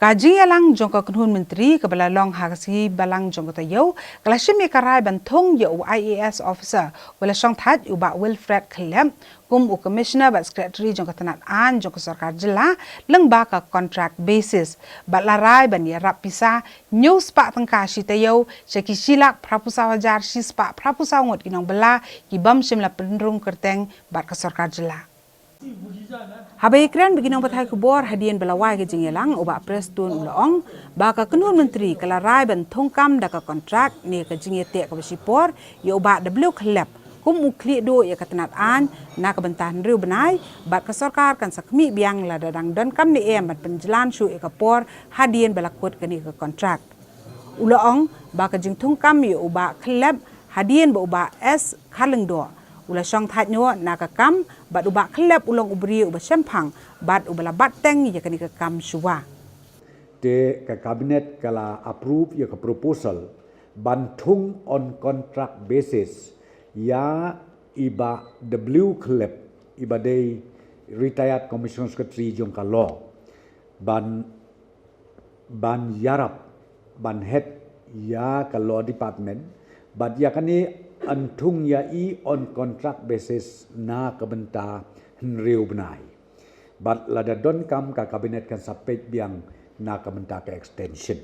Kaji alang jongko kenhun menteri kebala long hagasi balang jongko taiew kala shimi karai bantung ya IAS officer wala shong that uba Wilfred Khyllep kum u commissioner bat secretary jongko tanat an jongko Sorkar jela leng ba ka contract basis bat larai ban iarap pisa news pak tengka shi taiew shaki silak prapusaw hajar shi spak prapusaw ngot ki Nongbylla ki bam shimla pendrung kyrteng bat ka Sorkar jela. Habai kran bagi nombor thai kubor hadian belawai ke jingelang ubak prestun ulong baka kenun menteri kala rai ban thongkam daka kontrak ni ke jingete ke besipor ya ubak W Khyllep kum ukli do ya katanat an na ke bentahan riu benai bat ke Sorkar kan sakmi biang la dadang don kam ni bat penjelan shu e kapor hadian belakut ke ni ke kontrak ulong baka jing thongkam ya ubak Khyllep hadian ba ubak S khaleng do ula shong that nyo nakakam bat ubak Khyllep ulong ubri ubak sempang bat ubala bateng ya kani kam shuwa de ka cabinet kala approve ya ka proposal bantung on contract basis ya iba W Khyllep iba de retired commissioner secretary jong ka law ban iarap ban head ya ka law department bat ya kani antung ya i on contract basis na kabenta henriu benai. Bat lada don kam ka kabinet kan sapet biang na kabenta ka extension.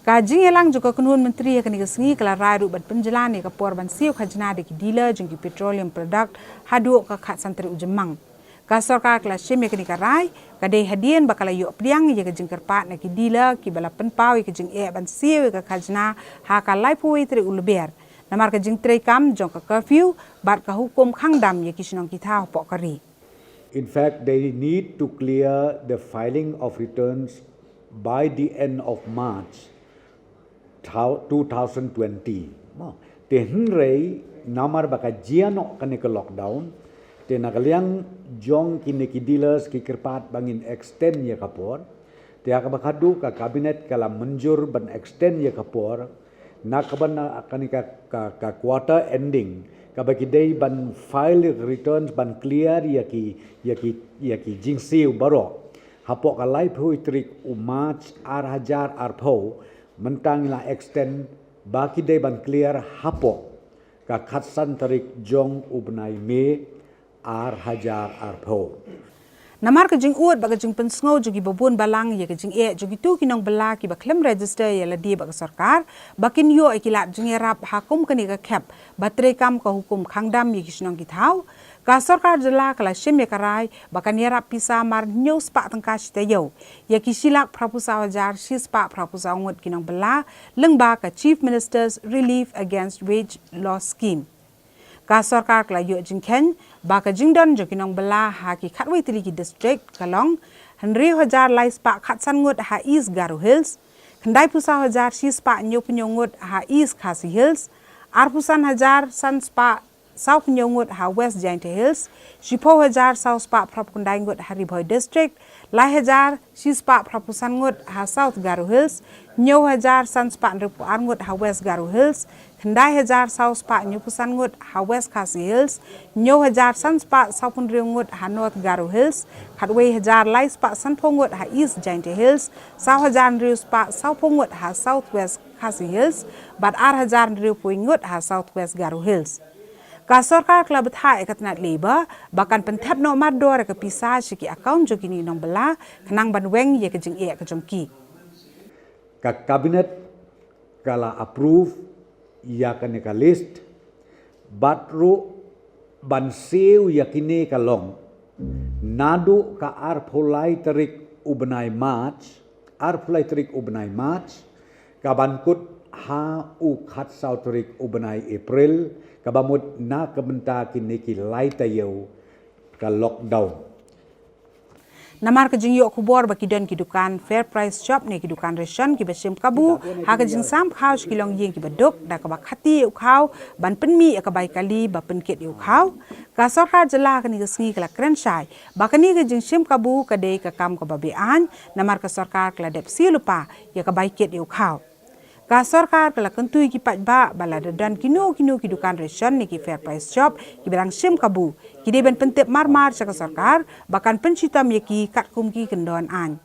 Kaji elang juga kenun menteri akan digesengi kala rai bat penjelan ni kapor ban siu khajna de ki dealer jengki petroleum product hadu ka khat santri ujemang. Ka Sorkar kala shim akan dikarai kadai hadian bakala yu priang ye ka jengker pat na ki dealer ki bala penpau ke jeng e ban siu ka khajna ha ka laipui tri ulber. Namar ka jing trei kam jong ka curfew bat ka hukum khangdam ye kisnong kita pok kari. In fact, they need to clear the filing of returns by the end of March 2020. Te henrei namar baka jiano kane ka lockdown te nakaliang jong kini ki dealers ki kerpat bangin extend ye kapor te akabakadu ka kabinet kala menjur ban extend ye kapor nakaban akan ka quarter ending kabaki day ban file returns ban clear yaki jingsiu baro hapok ka live hui trik u March hajar arpo mentang la extend baki day ban clear hapok ka khatsan tarik jong ubnai me hajar arpo. Namar ka jing uat baka jing pensngau jogi babun balang ye ka jing e jogi tu ki Nongbylla ki ba claim register ye la di baka Sorkar bakin yo ikilap jing erap hakum kani ka khep batre kam ka hukum khangdam ye kisnong ki thau ka Sorkar jela kala shim ye karai baka nierap pisa mar news pak tengka taiew ye ki silak prapusaw hajar shis pak prapusaw ngot ki Nongbylla leng ba ka Chief Minister's Relief Against Wage Loss Scheme. Ka Sorkar kala yu jingken baka jingdon joki Nongbylla ha ki khatwai tri ki district kalong henriu hajar lai spa khatsan ngut ha East Garo Hills khandai pusaw hajar shi spa nyopnyogut ha East Khasi Hills arpusan hajar san spa South Nyongut ha West Giant Hills shipo hajar South spa propkundai ngut ha Ribhoi district lai hajar shi spa propusan ngut ha South Garo Hills nyo hajar san spa nripu ngut ha West Garo Hills khandai hajar South spa nyupusan ngut ha West Khasi Hills nyo hajar san spa South Punriu ngut ha North Garo Hills khatwei hajar lai spa san ngut ha East Giant Hills South hajar nriu spa South ngut ha South West Khasi Hills bat hajar nriu pui ngut ha South West Garo Hills. Ka Sorkar kala bethai katnat labor bakan pentap no mador ke pisa shiki account joki ni Nongbylla kenang banweng ye ke jing e ke jongki. Ka kabinet kala approve ya kane ka list batru ban siu yakini kalong nadu ka arpulai terik ubnai March ka bankut ha u khat sau terik ubnai April kabamut na kabenta kini ki lai taiew ka lockdown. Namar ka jing yo kubor baki don ki dukan fair price shop ne ki dukan ration ki bashim kabu ha ka jing sam khaw ki long yeng ki badok da ka bakhati u khaw ban penmi ka bai kali ba penket u khaw ka Sorkar jela ka ni sngi kala krenshai bakani ka jing shim kabu ka dei ka kam ka babe an namar ka Sorkar kala dep silupa ya ka bai ket u khaw. Ka Sorkar kala kentui ki patba balada dan kino ki dukan ration ni ki fair price shop ki berang shim kabu ki deben pentep marmar sa ka Sorkar bakan pencitam ye ki katkum ki kendon an.